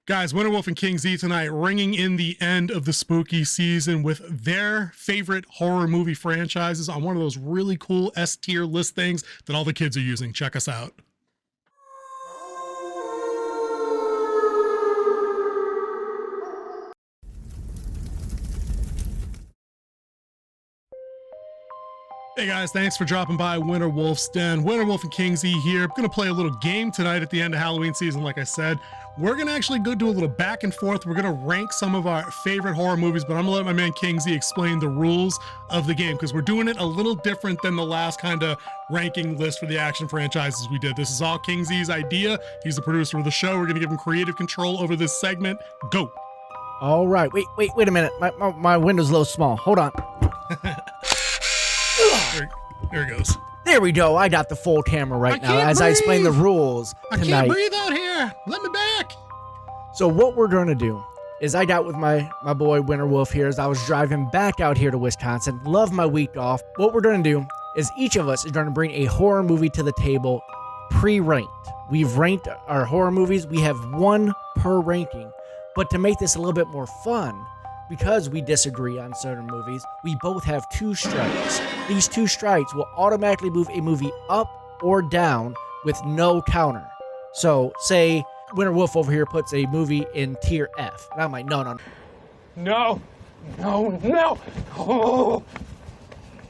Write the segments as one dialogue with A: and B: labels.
A: Guys, Winter Wolf and King Z tonight ringing in the end of the spooky season with their favorite horror movie franchises on one of those really cool S tier list things that all the kids are using. Check us out. Hey guys, thanks for dropping by Winter Wolf's Den. Winter Wolf and King Z here. I'm going to play a little game tonight at the end of Halloween season, like I said. We're going to actually go do a little back and forth. We're going to rank some of our favorite horror movies, but I'm going to let my man King Z explain the rules of the game because we're doing it a little different than the last kind of ranking list for the action franchises we did. This is all King Z's idea. He's the producer of the show. We're going to give him creative control over this segment. Go.
B: All right. Wait a minute. My window's a little small. Hold on.
A: There it goes.
B: There we go. I got the full camera right now as I explain the rules tonight.
A: I can't breathe out here. Let me back.
B: So what we're going to do is I got with my boy Winter Wolf here as I was driving back out here to Wisconsin. Love my week off. What we're going to do is each of us is going to bring a horror movie to the table pre-ranked. We've ranked our horror movies. We have one per ranking. But to make this a little bit more fun, because we disagree on certain movies, we both have 2 strikes. These 2 strikes will automatically move a movie up or down with no counter. So, say Winter Wolf over here puts a movie in tier F. And I'm like, no. Oh.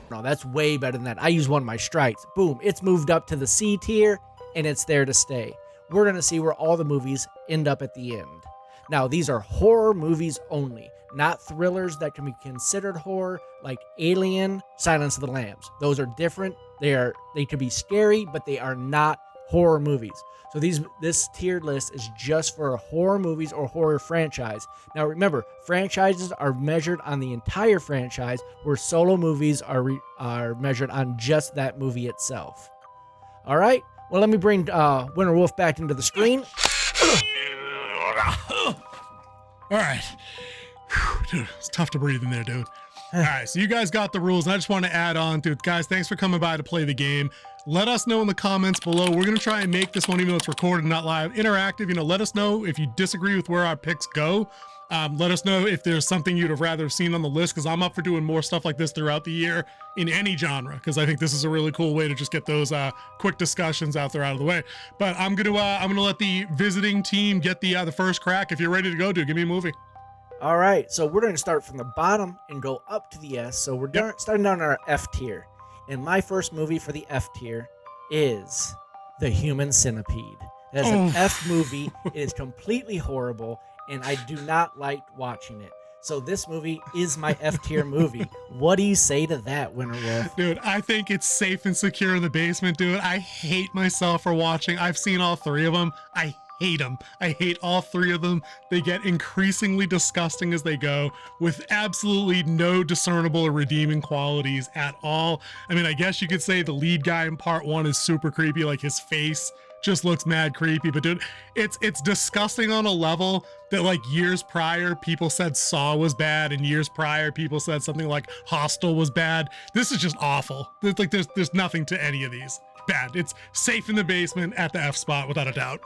B: No, that's way better than that. I use one of my strikes. Boom, it's moved up to the C tier, and it's there to stay. We're going to see where all the movies end up at the end. Now, these are horror movies only, not thrillers that can be considered horror, like Alien, Silence of the Lambs. Those are different. They can be scary, but they are not horror movies. So this tiered list is just for horror movies or horror franchise. Now remember, franchises are measured on the entire franchise, where solo movies are measured on just that movie itself. All right. Well, let me bring Winter Wolf back into the screen.
A: All right. Dude, it's tough to breathe in there, dude. All right, so you guys got the rules, and I just want to add on, dude. Guys, thanks for coming by to play the game. Let us know in the comments below. We're going to try and make this one, even though it's recorded and not live, interactive. Let us know if you disagree with where our picks go. Let us know if there's something you'd have rather have seen on the list, because I'm up for doing more stuff like this throughout the year in any genre, because I think this is a really cool way to just get those quick discussions out of the way. But I'm gonna let the visiting team get the first crack. If you're ready to go, dude, give me a movie.
B: All right, so we're going to start from the bottom and go up to the S. So we're starting down our F tier. And my first movie for the F tier is The Human Centipede. That is an F movie. It is completely horrible, and I do not like watching it. So this movie is my F tier movie. What do you say to that, Winter Wolf?
A: Dude, I think it's safe and secure in the basement, dude. I hate myself for watching. I've seen all 3 of them. I hate them. I hate all 3 of them. They get increasingly disgusting as they go, with absolutely no discernible or redeeming qualities at all. I mean, I guess you could say the lead guy in part 1 is super creepy, like his face just looks mad creepy, but dude, it's disgusting on a level that, like, years prior people said Saw was bad, and years prior people said something like Hostel was bad. This is just awful. There's nothing to any of these. Bad. It's safe in the basement at the F spot without a doubt.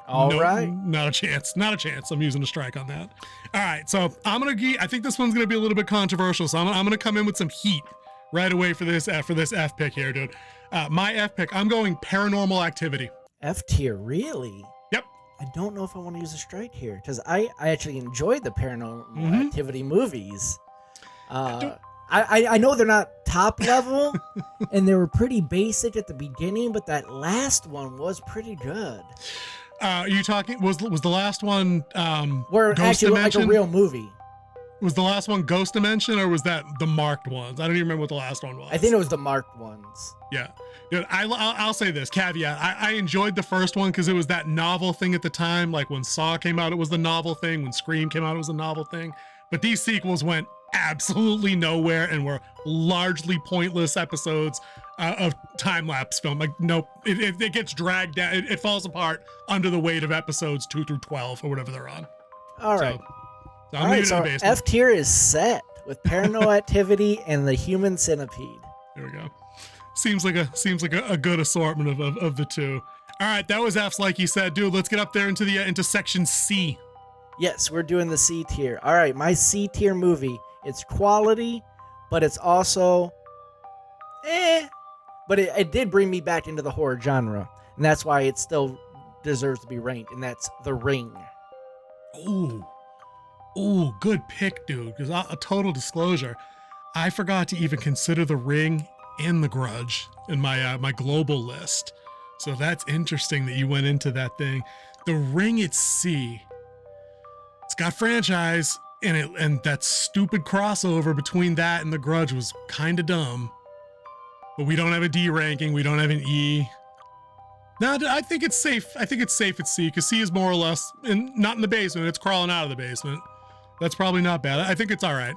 B: All right.
A: Not a chance. Not a chance. I'm using a strike on that. All right. So I think this one's going to be a little bit controversial. So I'm going to come in with some heat right away for this F pick here, dude. My F pick, I'm going Paranormal Activity.
B: F tier, really?
A: Yep.
B: I don't know if I want to use a strike here, because I actually enjoyed the Paranormal Activity movies. I know they're not top level, and they were pretty basic at the beginning, but that last one was pretty good.
A: Are you talking, was the last one
B: where it actually looked like a real movie?
A: Was the last one Ghost Dimension, or was that the marked ones? I don't even remember what the last one was.
B: I think it was the marked ones.
A: Yeah. Dude, I'll say this, caveat. I enjoyed the first one because it was that novel thing at the time. Like when Saw came out, it was the novel thing. When Scream came out, it was the novel thing. But these sequels went absolutely nowhere and were largely pointless episodes of time-lapse film. Like, nope, it gets dragged down. It falls apart under the weight of episodes 2 through 12 or whatever they're on.
B: All right.
A: So I'm leaving it in the basement.
B: F tier is set with Paranormal Activity and The Human Centipede.
A: There we go. Seems like a good assortment of the 2. All right, that was F's, like you said, dude. Let's get up there into section C.
B: Yes, we're doing the C tier. All right, my C tier movie. It's quality, but it's also But it did bring me back into the horror genre, and that's why it still deserves to be ranked, and that's The Ring.
A: Ooh, good pick, dude. Because a total disclosure, I forgot to even consider The Ring and The Grudge in my global list. So that's interesting that you went into that thing. The Ring at C. It's got franchise in it, and that stupid crossover between that and The Grudge was kind of dumb. But we don't have a D ranking. We don't have an E. No, I think it's safe. I think it's safe at C because C is more or less not in the basement. It's crawling out of the basement. That's probably not bad. I think it's all right.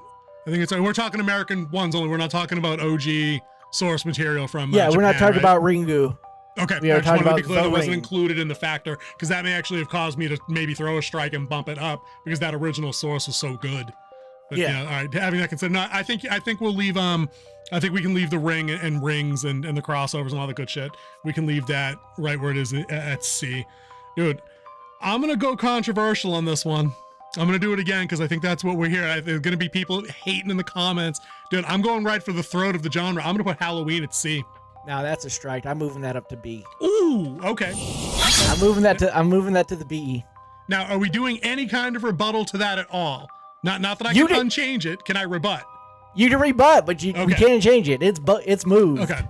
A: We're talking American ones only. We're not talking about OG source material from
B: we're
A: Japan,
B: not talking
A: right?
B: about Ringu.
A: Okay,
B: We are
A: I just
B: talking
A: wanted to be
B: about
A: clear that
B: The
A: wasn't
B: Ring.
A: included in the factor because that may actually have caused me to maybe throw a strike and bump it up because that original source was so good. But
B: Yeah.
A: all right. Having that considered, no, I think we'll leave. I think we can leave The Ring and rings and the crossovers and all the good shit. We can leave that right where it is at C, dude. I'm gonna go controversial on this one. I'm gonna do it again because I think that's what we're here. There's gonna be people hating in the comments, dude. I'm going right for the throat of the genre. I'm gonna put Halloween at C.
B: Now that's a strike. I'm moving that up to B.
A: Ooh, okay.
B: I'm moving that to the B.
A: Now, are we doing any kind of rebuttal to that at all? Not that I
B: You
A: can
B: did-
A: unchange it. Can I rebut?
B: You can rebut, but you can't change it. It's moved.
A: Okay.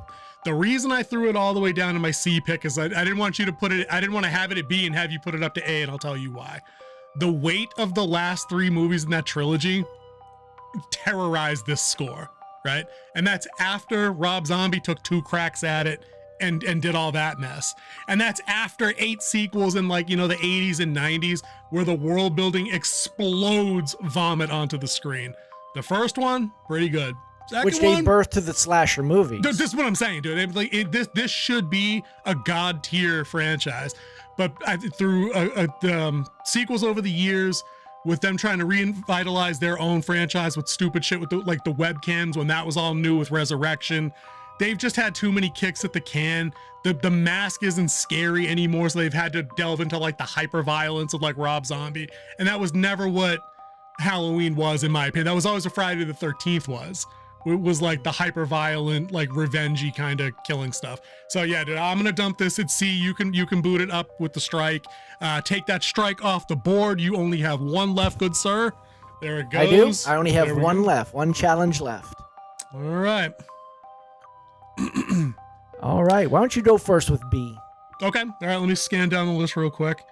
A: The reason I threw it all the way down to my C pick is I didn't want you to put it. I didn't want to have it at B and have you put it up to A, and I'll tell you why. The weight of the last 3 movies in that trilogy terrorized this score, right? And that's after Rob Zombie took 2 cracks at it and did all that mess. And that's after 8 sequels in the 80s and 90s where the world building explodes vomit onto the screen. The first one, pretty good. Second
B: Which gave
A: one,
B: birth to the slasher movies.
A: this is what I'm saying, dude. This should be a god tier franchise, but through the sequels over the years, with them trying to revitalize their own franchise with stupid shit with the webcams when that was all new with Resurrection, they've just had too many kicks at the can. The mask isn't scary anymore, so they've had to delve into the hyper violence of Rob Zombie, and that was never what Halloween was, in my opinion. That was always what Friday the 13th was. It was the hyper violent, revengey kind of killing stuff. So yeah, dude, I'm gonna dump this at C. You can boot it up with the strike. Take that strike off the board. You only have 1 left, good sir. There it goes.
B: I do. I only have
A: There we
B: 1
A: go.
B: left. 1 challenge left.
A: All right.
B: All right. Why don't you go first with B?
A: Okay. All right. Let me scan down the list real quick.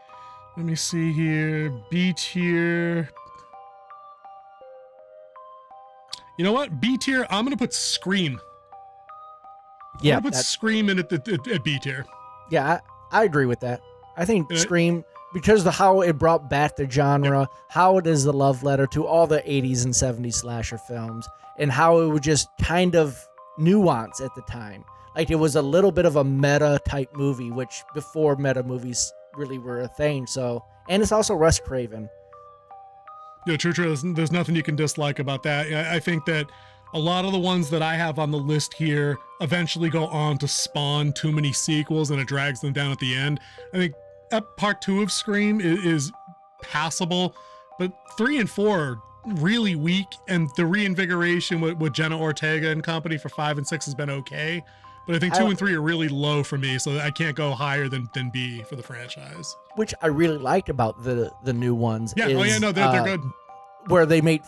A: Let me see here. B tier. You know what? B tier. I'm gonna put Scream.
B: Yeah.
A: I'm gonna put Scream in at B tier.
B: Yeah, I agree with that. I think
A: Yeah.
B: Scream, because of how it brought back the genre, how it is the love letter to all the 80s and 70s slasher films, and how it was just kind of nuanced at the time. It was a little bit of a meta type movie, which before meta movies really were a thing. So, and it's also Wes Craven.
A: Yeah, true. There's nothing you can dislike about that. I think that a lot of the ones that I have on the list here eventually go on to spawn too many sequels and it drags them down at the end. I think part 2 of Scream is passable, but 3 and 4 are really weak, and the reinvigoration with Jenna Ortega and company for 5 and 6 has been okay. But I think 2 and 3 are really low for me, so I can't go higher than B for the franchise.
B: Which I really liked about the new ones.
A: Yeah,
B: is,
A: they're good.
B: Where they made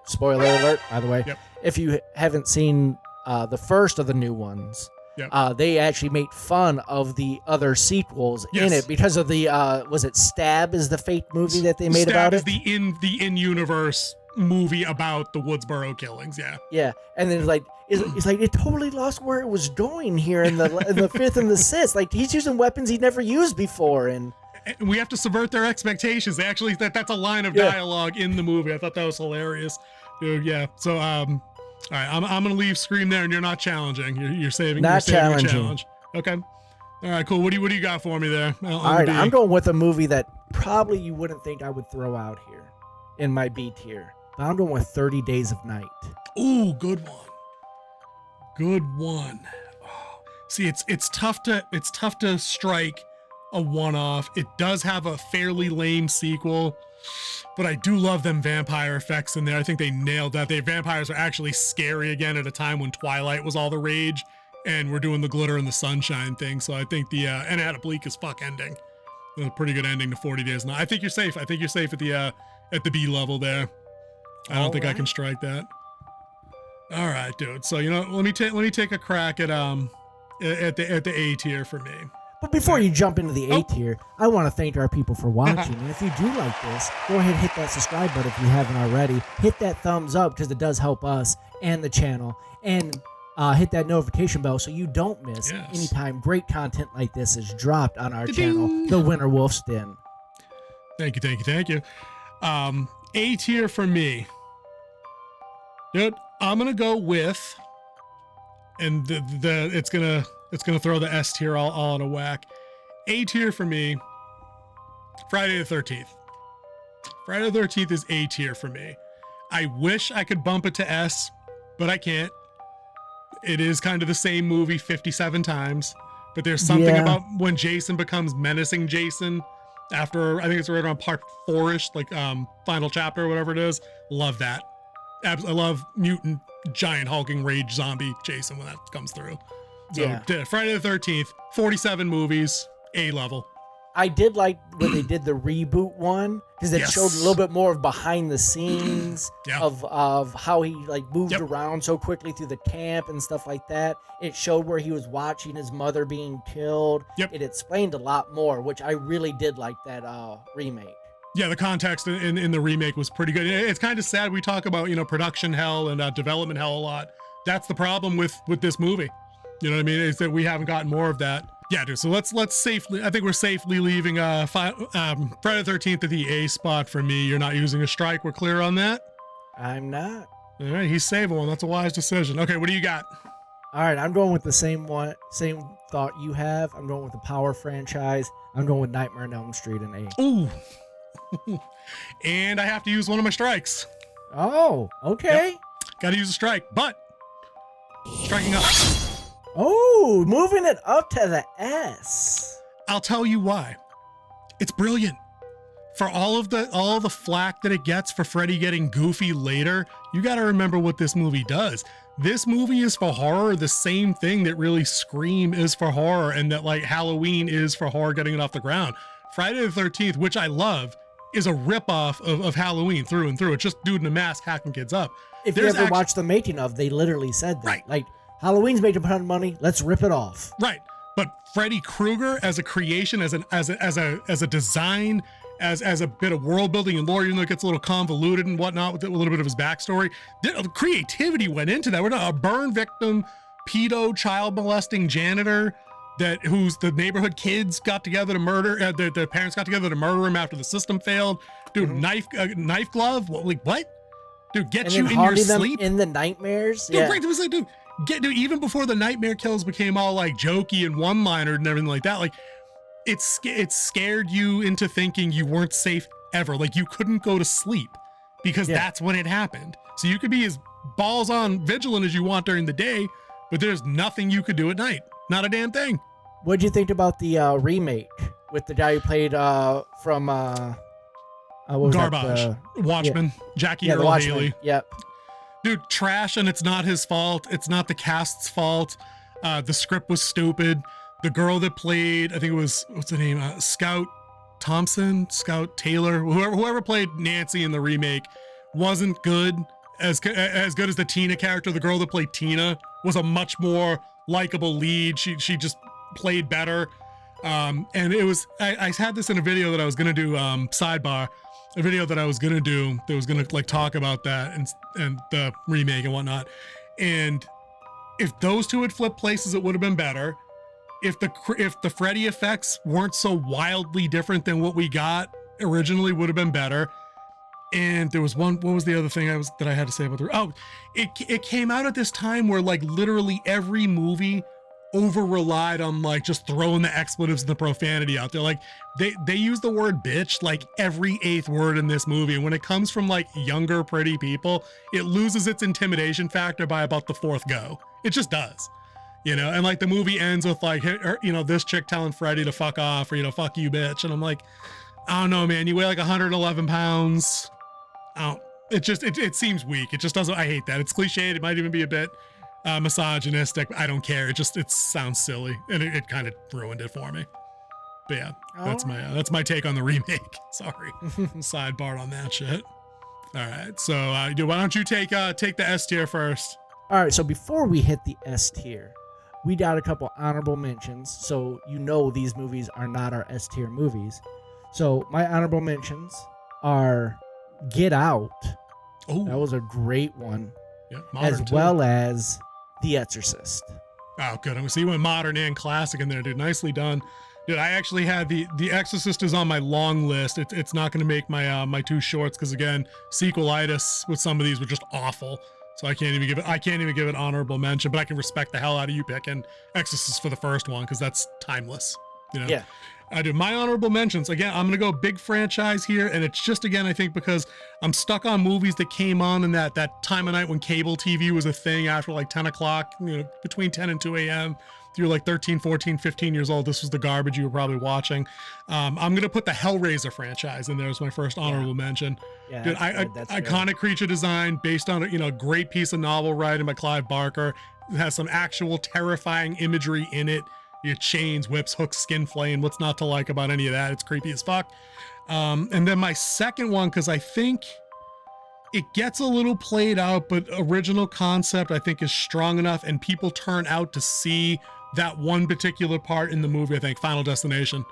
B: spoiler alert, by the way.
A: Yep.
B: If you haven't seen the first of the new ones,
A: Yep.
B: they actually made fun of the other sequels in
A: Yes.
B: it because of the was it Stab is the fake movie that they made
A: Stab
B: about
A: is
B: it?
A: the in-universe movie about the Woodsboro killings. Yeah.
B: Yeah, and then it's like it totally lost where it was going here in the 5th and the 6th. He's using weapons he'd never used before, and
A: We have to subvert their expectations. They actually that's a line of
B: Yeah.
A: dialogue in the movie. I thought that was hilarious. Dude, yeah. So all right, I'm gonna leave Scream there, and you're not challenging. You're saving.
B: Not
A: you're saving
B: challenging.
A: Your challenge. Okay. All right, cool. What do you got for me there?
B: all right, I'm going with a movie that probably you wouldn't think I would throw out here in my B tier. But I'm going with 30 Days of Night.
A: Ooh, good one. Good one. Oh. See, it's tough to strike a one-off. It does have a fairly lame sequel, but I do love them vampire effects in there. I think they nailed that. Vampires are actually scary again at a time when Twilight was all the rage, and we're doing the glitter and the sunshine thing. So I think and it had a bleak as fuck ending. A pretty good ending to 40 Days Now. I think you're safe. I think you're safe at the B level there. I don't think I can strike that. All right, dude. So let me take a crack at the A tier for me.
B: But before you jump into the A tier, I want to thank our people for watching. And if you do like this, go ahead and hit that subscribe button if you haven't already. Hit that thumbs up because it does help us and the channel. And hit that notification bell so you don't miss anytime great content like this is dropped on our channel, The Winter Wolf's Den.
A: Thank you. A tier for me. Dude, I'm gonna go with, and it's gonna throw the S tier all in a whack. A tier for me, Friday the 13th. Friday the 13th is A tier for me. I wish I could bump it to S, but I can't. It is kind of the same movie 57 times, but there's something about when Jason becomes menacing Jason after, I think it's right around part 4-ish, like final chapter or whatever it is. Love that. I love mutant giant hulking rage zombie Jason when that comes through. So Friday the 13th, 47 movies, A level.
B: I did like when they did the reboot one because it showed a little bit more of behind the scenes of how he like moved around so quickly through the camp and stuff like that. It showed where he was watching his mother being killed. It explained a lot more, which I really did like that remake.
A: Yeah, the context in the remake was pretty good. It's kind of sad we talk about production hell and development hell a lot. That's the problem with this movie. You know what I mean? Is that we haven't gotten more of that. Yeah, dude. So let's safely. I think we're safely leaving Friday the 13th at the A spot for me. You're not using a strike. We're clear on that.
B: I'm not.
A: All right, he's saving one. That's a wise decision. Okay, what do you got?
B: All right, I'm going with the same thought you have. I'm going with the Power franchise. I'm going with Nightmare on Elm Street and A.
A: Ooh. And I have to use one of my strikes.
B: Oh, okay.
A: Got to use a strike, but striking up.
B: Oh, moving it up to the S.
A: I'll tell you why. It's brilliant. For all the flack that it gets for Freddy getting goofy later, you got to remember what this movie does. This movie is for horror, the same thing that really Scream is for horror and that like Halloween is for horror getting it off the ground. Friday the 13th, which I love, is a ripoff of Halloween through and through. It's just dude in a mask hacking kids up.
B: If you ever watch the making of, they literally said that.
A: Right.
B: Like, Halloween's made a ton of money. Let's rip it off.
A: Right. But Freddy Krueger as a creation, as a design, as a bit of world building and lore, even though it gets a little convoluted and whatnot with a little bit of his backstory, the creativity went into that. We're not a burn victim, pedo, child molesting janitor who's the neighborhood kids got together to murder. The parents got together to murder him after the system failed. Dude, knife glove. What? Dude, get you in your sleep
B: in the nightmares.
A: Dude, right. It was like, dude, even before the nightmare kills became all like jokey and one-liner and everything like that, like it scared you into thinking you weren't safe ever. Like you couldn't go to sleep because that's when it happened. So you could be as balls on vigilant as you want during the day, but there's nothing you could do at night. Not a damn thing.
B: What'd you think about the remake with the guy who played from
A: Garbage, Watchmen, Jackie Earle Haley?
B: Yep.
A: Dude, trash, and it's not his fault. It's not the cast's fault. The script was stupid. The girl that played, I think it was, what's the name? Scout Taylor, whoever played Nancy in the remake wasn't good. As good as the Tina character. The girl that played Tina was a much more likable lead. She just played better. And it was, I had this in a video that I was going to do, sidebar, a video that I was going to do that was going to like talk about that and the remake and whatnot. And if those two had flipped places, it would have been better. If the Freddy effects weren't so wildly different than what we got originally, would have been better. And there was one, what was the other thing that I had to say about it came out at this time where like literally every movie over relied on like just throwing the expletives and the profanity out there. Like they use the word bitch like every 8th word in this movie. And when it comes from like younger, pretty people, it loses its intimidation factor by about the 4th go. It just does. You know, and like the movie ends with like, this chick telling Freddy to fuck off or, fuck you, bitch. And I'm like, I don't know, man. You weigh like 111 pounds. It seems weak. It just doesn't, I hate that. It's cliched. It might even be a bit misogynistic. I don't care. It sounds silly. And it kind of ruined it for me. But yeah, that's my take on the remake. Sorry. Sidebar on that shit. All right. So why don't you take the S tier first?
B: All right. So before we hit the S tier, we got a couple honorable mentions. So these movies are not our S tier movies. So my honorable mentions are Get Out.
A: Oh,
B: that was a great one.
A: Yeah,
B: as well as The Exorcist.
A: Oh, good. I'm gonna see you went modern and classic in there, dude. Nicely done. Dude, I actually had the Exorcist is on my long list. It's not going to make my two shorts because again, sequelitis with some of these were just awful. So I can't even give it honorable mention. But I can respect the hell out of you picking Exorcist for the first one because that's timeless.
B: Yeah.
A: I do. My honorable mentions again. I'm going to go big franchise here, and it's just again I think because I'm stuck on movies that came on in that time of night when cable TV was a thing after like 10 o'clock. Between 10 and 2 a.m. You're like 13, 14, 15 years old. This was the garbage you were probably watching. I'm going to put the Hellraiser franchise in there as my first honorable mention.
B: Yeah,
A: dude, iconic creature design based on a great piece of novel writing by Clive Barker. It has some actual terrifying imagery in it. Your chains, whips, hooks, skin flame. What's not to like about any of that? It's creepy as fuck. And then my second one, because I think it gets a little played out, but original concept I think is strong enough and people turn out to see that one particular part in the movie. I think Final Destination.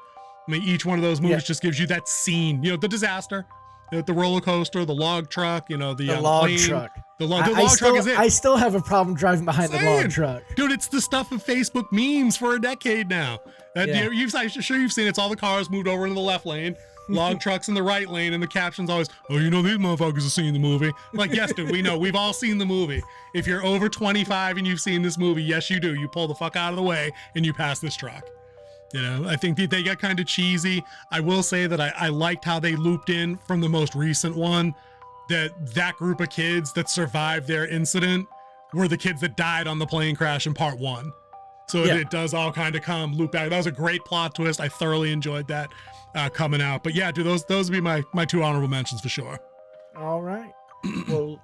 A: I mean, each one of those movies just gives you that scene, the disaster, the roller coaster, the log truck, the
B: log
A: plane,
B: truck.
A: The log truck is it.
B: I still have a problem driving behind the log truck.
A: Dude, it's the stuff of Facebook memes for a decade now. I'm sure you've seen it. It's all the cars moved over into the left lane, log trucks in the right lane, and the caption's always, these motherfuckers have seen the movie. I'm like, yes, dude, we know. We've all seen the movie. If you're over 25 and you've seen this movie, yes, you do. You pull the fuck out of the way and you pass this truck. I think they got kind of cheesy. I will say that I liked how they looped in from the most recent one that group of kids that survived their incident were the kids that died on the plane crash in part one. So it does all kind of come loop back. That was a great plot twist. I thoroughly enjoyed that coming out. But yeah, dude, those would be my two honorable mentions for sure.
B: All right. Well,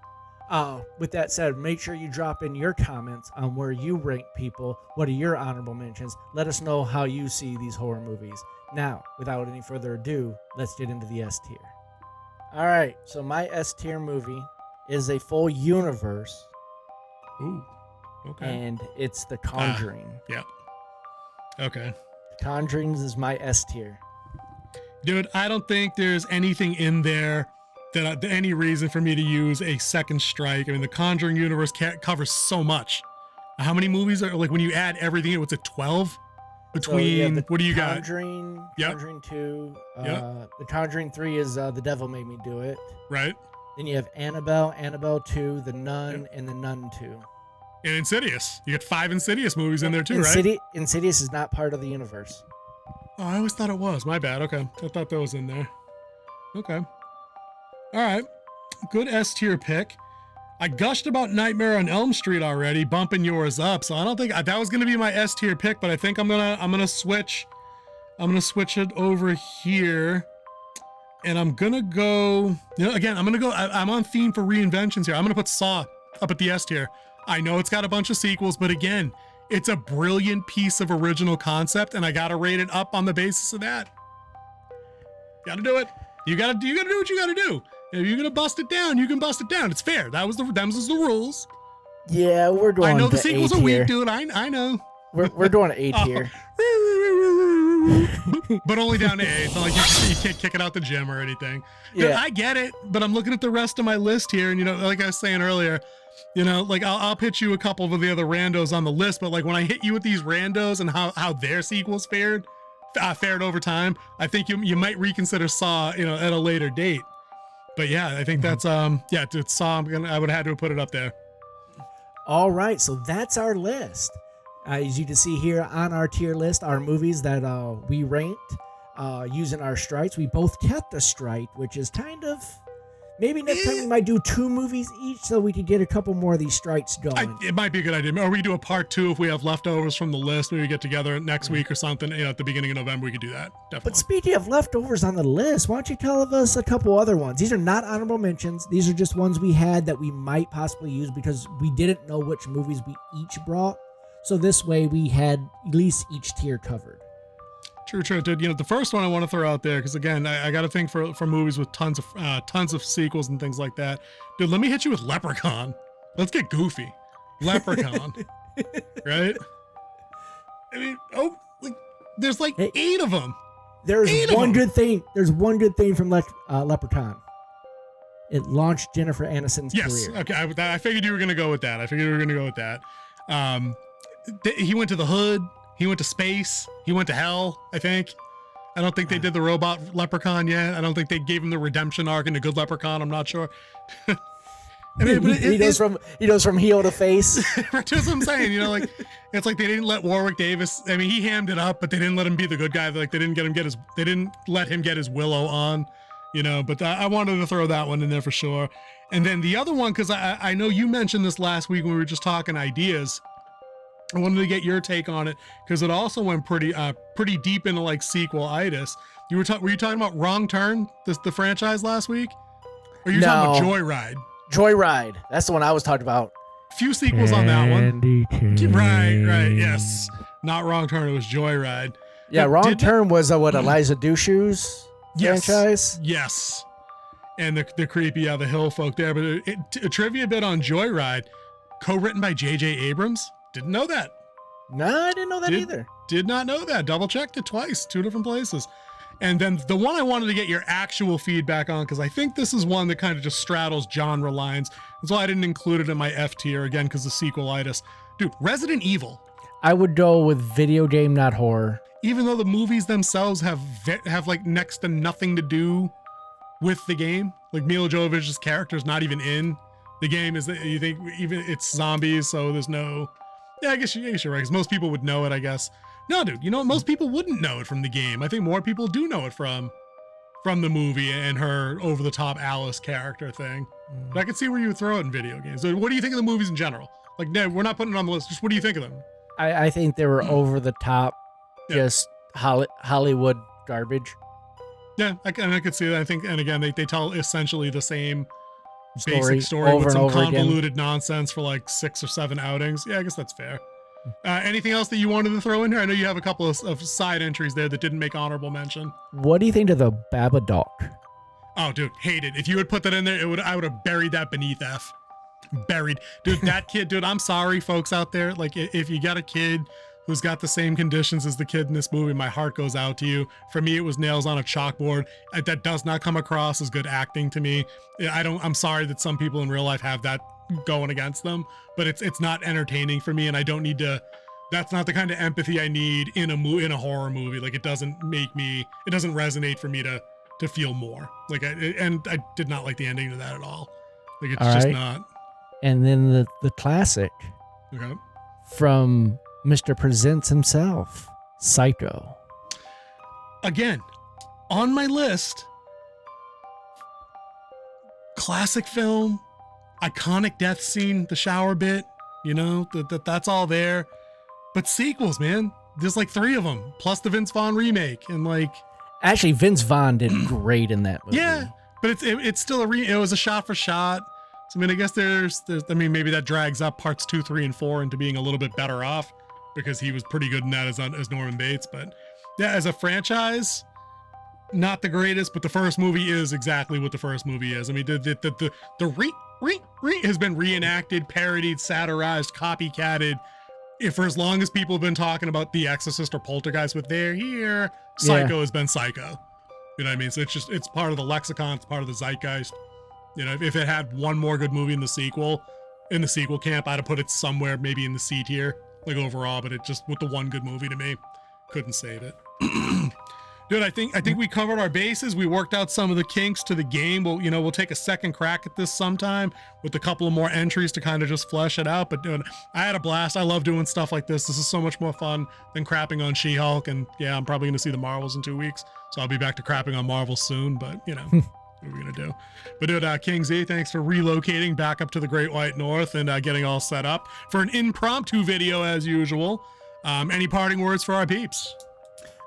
B: with that said, make sure you drop in your comments on where you rank people. What are your honorable mentions? Let us know how you see these horror movies. Now, without any further ado, let's get into the S tier. All right, so my S tier movie is a full universe.
A: Ooh, okay.
B: And it's The Conjuring.
A: Yeah. Okay.
B: The Conjuring is my S tier.
A: Dude, I don't think there's anything in there that any reason for me to use a second strike. I mean, the Conjuring universe covers so much. How many movies are like when you add everything? What's it, 12? Between what do you got?
B: Conjuring 2. The Conjuring 3 is The Devil Made Me Do It.
A: Right.
B: Then you have Annabelle 2, The Nun, and The Nun 2.
A: And Insidious. You got 5 Insidious movies in there too, right?
B: Insidious is not part of the universe.
A: Oh, I always thought it was. My bad. Okay. I thought that was in there. Okay. All right. Good S tier pick. I gushed about Nightmare on Elm Street already, bumping yours up. So I don't think that was going to be my S tier pick, but I think I'm going to switch. I'm going to switch it over here. And I'm going to go, again, I'm on theme for reinventions here. I'm going to put Saw up at the S tier. I know it's got a bunch of sequels, but again, it's a brilliant piece of original concept, and I got to rate it up on the basis of that. Got to do it. You got to do what you got to do. If you're gonna bust it down, you can bust it down. It's fair. Them's the rules.
B: Yeah, we're doing.
A: I know the sequels are weak, dude. I know.
B: We're doing A tier.
A: But only down to A. It's not like you can't kick it out the gym or anything. Dude, I get it, but I'm looking at the rest of my list here, and like I was saying earlier, like I'll pitch you a couple of the other randos on the list, but like when I hit you with these randos and how their sequels fared over time, I think you might reconsider Saw, at a later date. But yeah, I think that's it's Saw. I would have had to put it up there.
B: All right, so that's our list. As you can see here on our tier list, our movies that we ranked using our strikes. We both kept a strike, which is kind of Maybe next time we might do 2 movies each so we could get a couple more of these strikes going.
A: It might be a good idea. Or we do a part 2 if we have leftovers from the list. Maybe we get together next week or something. At the beginning of November, we could do that. Definitely.
B: But speaking of leftovers on the list, why don't you tell us a couple other ones? These are not honorable mentions. These are just ones we had that we might possibly use because we didn't know which movies we each brought. So this way we had at least each tier covered.
A: True, dude. The first one I want to throw out there because again, I got to think for movies with tons of sequels and things like that. Dude, let me hit you with Leprechaun. Let's get goofy. Leprechaun, right? I mean, there's like 8 of them.
B: There's one good thing. There's one good thing from Leprechaun. It launched Jennifer Aniston's career.
A: Yes. Okay. I figured you were gonna go with that. He went to the hood. He went to space. He went to hell, I think. I don't think they did the robot Leprechaun yet. I don't think they gave him the redemption arc in the good Leprechaun. I'm not sure. I mean,
B: he goes from heel to face.
A: That's what I'm saying. It's like they didn't let Warwick Davis. I mean, he hammed it up, but they didn't let him be the good guy. Like they didn't let him get his Willow on. But I wanted to throw that one in there for sure. And then the other one, because I know you mentioned this last week when we were just talking ideas. I wanted to get your take on it because it also went pretty deep into like sequel-itis. Were you talking about Wrong Turn, the franchise last week? Or you talking about Joyride?
B: Joyride. That's the one I was talking about.
A: Few sequels on that one. Right. Yes. Not Wrong Turn. It was Joyride.
B: Yeah, Wrong Turn was Eliza Dushku's franchise?
A: Yes. And the creepy, the hill folk there. But a trivia bit on Joyride, co-written by J.J. Abrams. Didn't know that.
B: No, I didn't know that either.
A: Did not know that. Double checked it twice, 2 different places. And then the one I wanted to get your actual feedback on, because I think this is one that kind of just straddles genre lines. That's why I didn't include it in my F tier, again, because of sequelitis. Dude, Resident Evil.
B: I would go with video game, not horror.
A: Even though the movies themselves have like next to nothing to do with the game. Like Mila Jovovich's character's not even in the game. You think even it's zombies, so there's no... Yeah, I guess you're right, because most people would know it, I guess. No, dude, most people wouldn't know it from the game. I think more people do know it from the movie and her over-the-top Alice character thing. But I could see where you would throw it in video games. So what do you think of the movies in general? Like, no, we're not putting it on the list. Just what do you think of them?
B: I think they were over-the-top, just Hollywood garbage.
A: Yeah, I could see that. I think, and again, they tell essentially the same
B: basic
A: story
B: over
A: with some
B: and over
A: convoluted
B: again.
A: Nonsense for like 6 or 7 outings. Yeah, I guess that's fair. Anything else that you wanted to throw in here? I know you have a couple of side entries there that didn't make honorable mention.
B: What do you think of the Babadook?
A: Oh, dude, hate it. If you had put that in there, I would have buried that beneath F. Buried. Dude, that kid, dude, I'm sorry, folks out there. Like, if you got a kid who's got the same conditions as the kid in this movie, my heart goes out to you. For me, it was nails on a chalkboard. That does not come across as good acting to me. I'm sorry that some people in real life have that going against them, but it's not entertaining for me, and I don't need to. That's not the kind of empathy I need in a horror movie. Like, it doesn't resonate for me to feel more. Like, I did not like the ending to that at all. Like, it's just not.
B: And then the classic from Mr. Presents himself, Psycho. Again,
A: on my list, classic film, iconic death scene, the shower bit, that's all there. But sequels, man, there's like 3 of them, plus the Vince Vaughn remake, and like.
B: Actually, Vince Vaughn did great in that movie.
A: Yeah, but it's still it was a shot for shot. So I mean, I guess there's maybe that drags up parts 2, 3, and 4 into being a little bit better off because he was pretty good in that as Norman Bates. But yeah, as a franchise, not the greatest. But the first movie is exactly what the first movie is. I mean, the has been reenacted, parodied, satirized, copycatted. For as long as people have been talking about The Exorcist or Poltergeist, but they're here, Psycho has been Psycho. You know what I mean? So it's part of the lexicon, it's part of the zeitgeist. If it had one more good movie in the sequel camp, I'd have put it somewhere maybe in the C tier, like overall, but it just, with the one good movie to me, couldn't save it. Dude, I think we covered our bases. We worked out some of the kinks to the game. We'll take a second crack at this sometime with a couple of more entries to kind of just flesh it out. But dude, I had a blast. I love doing stuff like this. This is so much more fun than crapping on She-Hulk. And yeah, I'm probably going to see the Marvels in 2 weeks. So I'll be back to crapping on Marvel soon, but What are we gonna do? But dude, King Z, thanks for relocating back up to the Great White North and getting all set up for an impromptu video as usual. Any parting words for our peeps?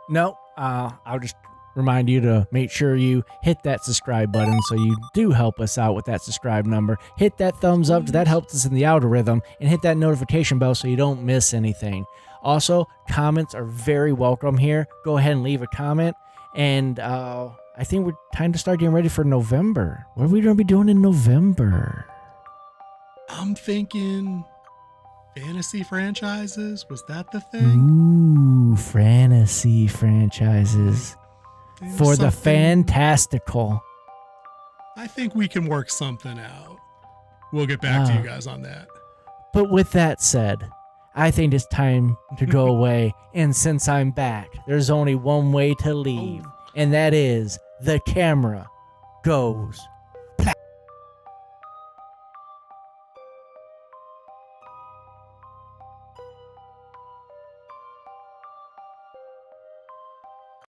B: No, I'll just remind you to make sure you hit that subscribe button so you do help us out with that subscribe number. Hit that thumbs up, that helps us in the algorithm, and hit that notification bell so you don't miss anything. Also, comments are very welcome here. Go ahead and leave a comment. And I think we're time to start getting ready for November. What are we going to be doing in November?
A: I'm thinking fantasy franchises. Was that the thing?
B: Ooh, fantasy franchises.
A: There's
B: For the
A: something-
B: fantastical.
A: I think we can work something out. We'll get back to you guys on that.
B: But with that said, I think it's time to go away. And since I'm back, there's only one way to leave. And that is the camera goes